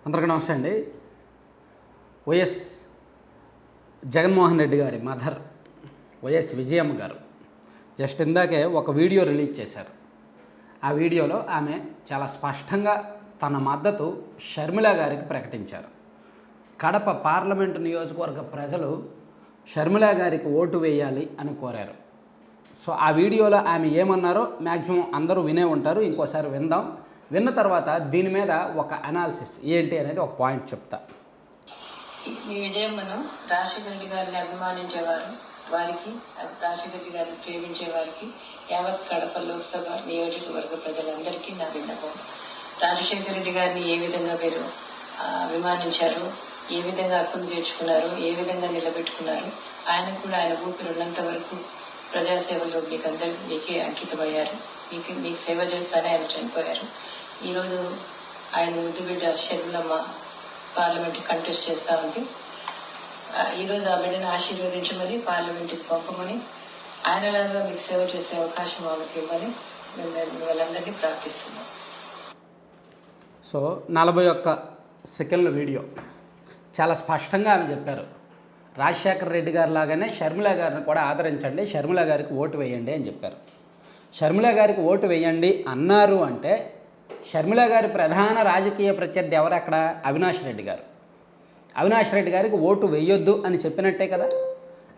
అందరికీ నమస్తే అండి. వైఎస్ జగన్మోహన్ రెడ్డి గారి మదర్ వైఎస్ విజయమ్మ గారు జస్ట్ ఇందాకే ఒక వీడియో రిలీజ్ చేశారు. ఆ వీడియోలో ఆమె చాలా స్పష్టంగా తన మద్దతు షర్మిల గారికి ప్రకటించారు. కడప పార్లమెంటు నియోజకవర్గ ప్రజలు షర్మిల గారికి ఓటు వేయాలి అని కోరారు. సో ఆ వీడియోలో ఆమె ఏమన్నారో మ్యాక్సిమం అందరూ వినే ఉంటారు. ఇంకోసారి విందాం. విన్న తర్వాత దీని మీద ఒక అనాలిసిస్ ఏంటి అనేది ఒక పాయింట్ చెప్తా. మీ విజయమ్మను రాజశేఖర రెడ్డి గారిని అభిమానించేవారు, వారికి రాజశేఖర రెడ్డి గారిని ప్రేమించే వారికి యావత్ కడప లోక్సభ నియోజకవర్గ ప్రజలందరికీ నా విన్నపం. రాజశేఖర రెడ్డి గారిని ఏ విధంగా మీరు అభిమానించారు, ఏ విధంగా హక్కును తీర్చుకున్నారు, ఏ విధంగా నిలబెట్టుకున్నారు, ఆయన కూడా ఆయన ఊపిరి ఉన్నంత వరకు ప్రజాసేవలో మీకే అంకితమయ్యారు. మీకు సేవ చేస్తానే ఆయన చనిపోయారు. ఈరోజు ఆయన ముద్దు బిడ్డ షర్మిలమ్మ పార్లమెంట్కి కంటెస్ట్ చేస్తూ ఉంది. ఈరోజు ఆ బిడ్డను ఆశీర్వదించమని, పార్లమెంట్కి పంపమని, ఆయనలాగా మీకు సేవ చేసే అవకాశం వాళ్ళకి ఇవ్వమని వాళ్ళందరినీ ప్రార్థిస్తున్నాం. సో 41 సెకండ్ల వీడియో చాలా స్పష్టంగా ఆమె చెప్పారు. రాజశేఖర రెడ్డి గారి లాగానే షర్మిల గారిని కూడా ఆదరించండి, షర్మిల గారికి ఓటు వేయండి అని చెప్పారు. షర్మిల గారికి ఓటు వేయండి అన్నారు అంటే షర్మిల గారి ప్రధాన రాజకీయ ప్రత్యర్థి ఎవరు అక్కడ? అవినాష్ రెడ్డి గారు. అవినాష్ రెడ్డి గారికి ఓటు వేయొద్దు అని చెప్పినట్టే కదా.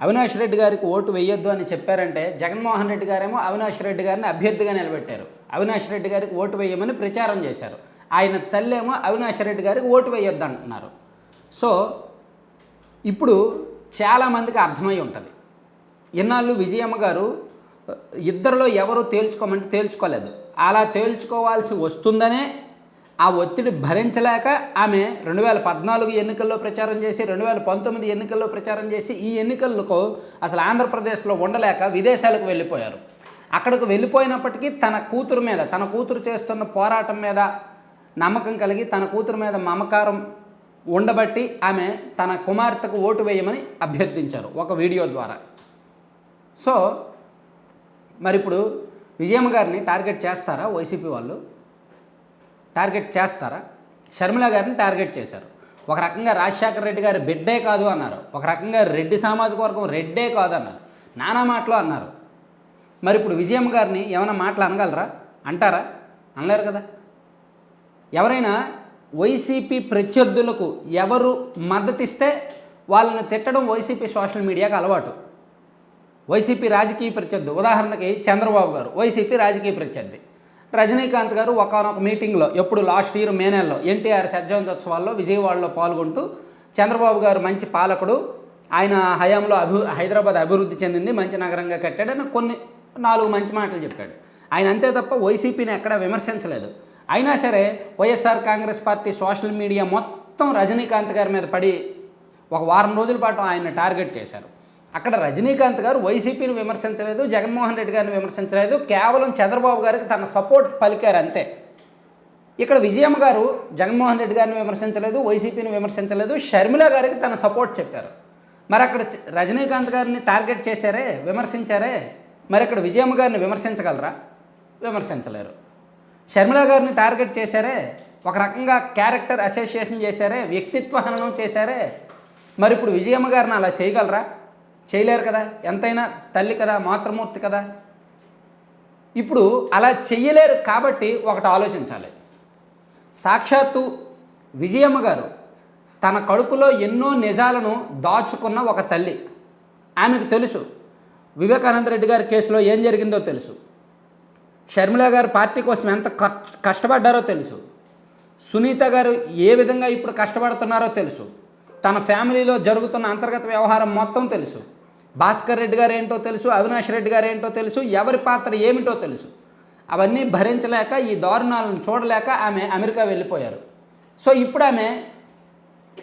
అవినాష్ రెడ్డి గారికి ఓటు వేయొద్దు అని చెప్పారంటే జగన్మోహన్ రెడ్డి గారేమో అవినాష్ రెడ్డి గారిని అభ్యర్థిగా నిలబెట్టారు. అవినాష్ రెడ్డి గారికి ఓటు వేయమని ప్రచారం చేశారు. ఆయన తల్లేమో అవినాష్ రెడ్డి గారికి ఓటు వేయొద్దు అంటున్నారు. సో ఇప్పుడు చాలామందికి అర్థమై ఉంటుంది. ఇన్నాళ్ళు విజయమ్మ గారు ఇద్దరిలో ఎవరు తేల్చుకోమంటే తేల్చుకోలేదు. అలా తేల్చుకోవాల్సి వస్తుందనే ఆ ఒత్తిడి భరించలేక ఆమె 2014 ఎన్నికల్లో ప్రచారం చేసి 2019 ఎన్నికల్లో ప్రచారం చేసి ఈ ఎన్నికలకు అసలు ఆంధ్రప్రదేశ్లో ఉండలేక విదేశాలకు వెళ్ళిపోయారు. అక్కడికి వెళ్ళిపోయినప్పటికీ తన కూతురు చేస్తున్న పోరాటం మీద నమ్మకం కలిగి తన కూతురు మీద మమకారం ఉండబట్టి ఆమె తన కుమార్తెకు ఓటు వేయమని అభ్యర్థించారు ఒక వీడియో ద్వారా. సో మరి ఇప్పుడు విజయమ్మ గారిని టార్గెట్ చేస్తారా? వైసీపీ వాళ్ళు టార్గెట్ చేస్తారా? షర్మిల గారిని టార్గెట్ చేశారు. ఒక రకంగా రాజశేఖర రెడ్డి గారి బిడ్డే కాదు అన్నారు, ఒక రకంగా రెడ్డి సామాజిక వర్గం రెడ్డే కాదు అన్నారు, నానా మాటలు అన్నారు. మరి ఇప్పుడు విజయమ్మ గారిని ఏమైనా మాటలు అనగలరా? అంటారా? అనలేరు కదా. ఎవరైనా వైసీపీ ప్రత్యర్థులకు ఎవరు మద్దతిస్తే వాళ్ళని తిట్టడం వైసీపీ సోషల్ మీడియాకు అలవాటు. వైసీపీ రాజకీయ ప్రత్యర్థి, ఉదాహరణకి చంద్రబాబు గారు వైసీపీ రాజకీయ ప్రత్యర్థి. రజనీకాంత్ గారు ఒకనొక మీటింగ్లో ఎప్పుడు లాస్ట్ ఇయర్ మే నెలలో ఎన్టీఆర్ సజ్జవంతోత్సవాల్లో విజయవాడలో పాల్గొంటూ చంద్రబాబు గారు మంచి పాలకుడు, ఆయన హయాంలో హైదరాబాద్ అభివృద్ధి చెందింది, మంచి నగరంగా కట్టాడని 4 మంచి మాటలు చెప్పాడు. ఆయన అంతే తప్ప వైసీపీని ఎక్కడా విమర్శించలేదు. అయినా సరే YSR Congress party social media మొత్తం రజనీకాంత్ గారి మీద పడి ఒక వారం రోజుల పాటు ఆయన టార్గెట్ చేశారు. అక్కడ రజనీకాంత్ గారు వైసీపీని విమర్శించలేదు, జగన్మోహన్ రెడ్డి గారిని విమర్శించలేదు, కేవలం చంద్రబాబు గారికి తన సపోర్ట్ పలికారు అంతే. ఇక్కడ విజయమ్మ గారు జగన్మోహన్ రెడ్డి గారిని విమర్శించలేదు, వైసీపీని విమర్శించలేదు, షర్మిల గారికి తన సపోర్ట్ చెప్పారు. మరి అక్కడ రజనీకాంత్ గారిని టార్గెట్ చేశారే, విమర్శించారే, మరి ఇక్కడ విజయమ్మ గారిని విమర్శించగలరా? విమర్శించలేరు. షర్మిల గారిని టార్గెట్ చేశారే, ఒక రకంగా క్యారెక్టర్ అసోసియేషన్ చేశారే, వ్యక్తిత్వ హననం చేశారే, మరి ఇప్పుడు విజయమ్మ గారిని అలా చేయగలరా? చేయలేరు కదా. ఎంతైనా తల్లి కదా, మాతృమూర్తి కదా. ఇప్పుడు అలా చెయ్యలేరు కాబట్టి ఒకటి ఆలోచించాలి. సాక్షాత్తు విజయమ్మ గారు తన కడుపులో ఎన్నో నిజాలను దాచుకున్న ఒక తల్లి. ఆమెకు తెలుసు వివేకానంద రెడ్డి గారి కేసులో ఏం జరిగిందో తెలుసు, షర్మిల గారు పార్టీ కోసం ఎంత కష్టపడ్డారో తెలుసు, సునీత గారు ఏ విధంగా ఇప్పుడు కష్టపడుతున్నారో తెలుసు, తన ఫ్యామిలీలో జరుగుతున్న అంతర్గత వ్యవహారం మొత్తం తెలుసు, భాస్కర్ రెడ్డి గారు ఏంటో తెలుసు, అవినాష్ రెడ్డి గారు ఏంటో తెలుసు, ఎవరి పాత్ర ఏమిటో తెలుసు. అవన్నీ భరించలేక, ఈ దారుణాలను చూడలేక ఆమె అమెరికా వెళ్ళిపోయారు. సో ఇప్పుడు ఆమె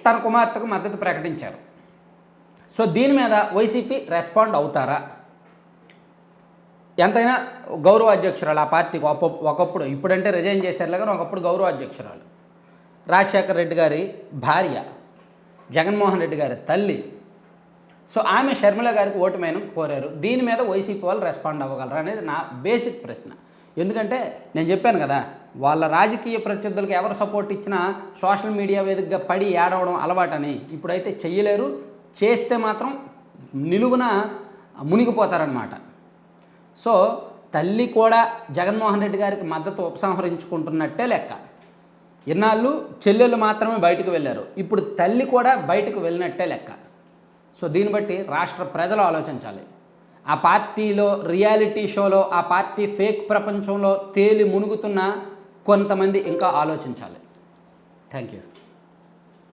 తన కుమార్తెకు మద్దతు ప్రకటించారు. సో దీని మీద వైసీపీ రెస్పాండ్ అవుతారా? ఎంతైనా గౌరవ అధ్యక్షురాలు ఆ పార్టీకి ఒకప్పుడు, ఇప్పుడంటే రిజైన్ చేశారు కానీ ఒకప్పుడు గౌరవ అధ్యక్షురాలు, రాజశేఖర రెడ్డి గారి భార్య, జగన్మోహన్ రెడ్డి గారి తల్లి. సో ఆమె షర్మిల గారికి ఓటు వేయడం కోరారు. దీని మీద వైసీపీ వాళ్ళు రెస్పాండ్ అవ్వగలరా అనేది నా బేసిక్ ప్రశ్న. ఎందుకంటే నేను చెప్పాను కదా, వాళ్ళ రాజకీయ ప్రత్యర్థులకు ఎవరు సపోర్ట్ ఇచ్చినా సోషల్ మీడియా వేదికగా పడి ఏడవడం అలవాటని. ఇప్పుడైతే చెయ్యలేరు, చేస్తే మాత్రం నిలువున మునిగిపోతారనమాట. సో తల్లి కూడా జగన్మోహన్ రెడ్డి గారికి మద్దతు ఉపసంహరించుకుంటున్నట్టే లెక్క. ఇన్నాళ్ళు చెల్లెళ్ళు మాత్రమే బయటకు వెళ్ళారు, ఇప్పుడు తల్లి కూడా బయటకు వెళ్ళినట్టే లెక్క. సో దీన్ని బట్టి రాష్ట్ర ప్రజలు ఆలోచించాలి. ఆ పార్టీలో రియాలిటీ షోలో ఆ పార్టీ ఫేక్ ప్రపంచంలో తేలి మునుగుతున్న కొంతమంది ఇంకా ఆలోచించాలి. Thank you.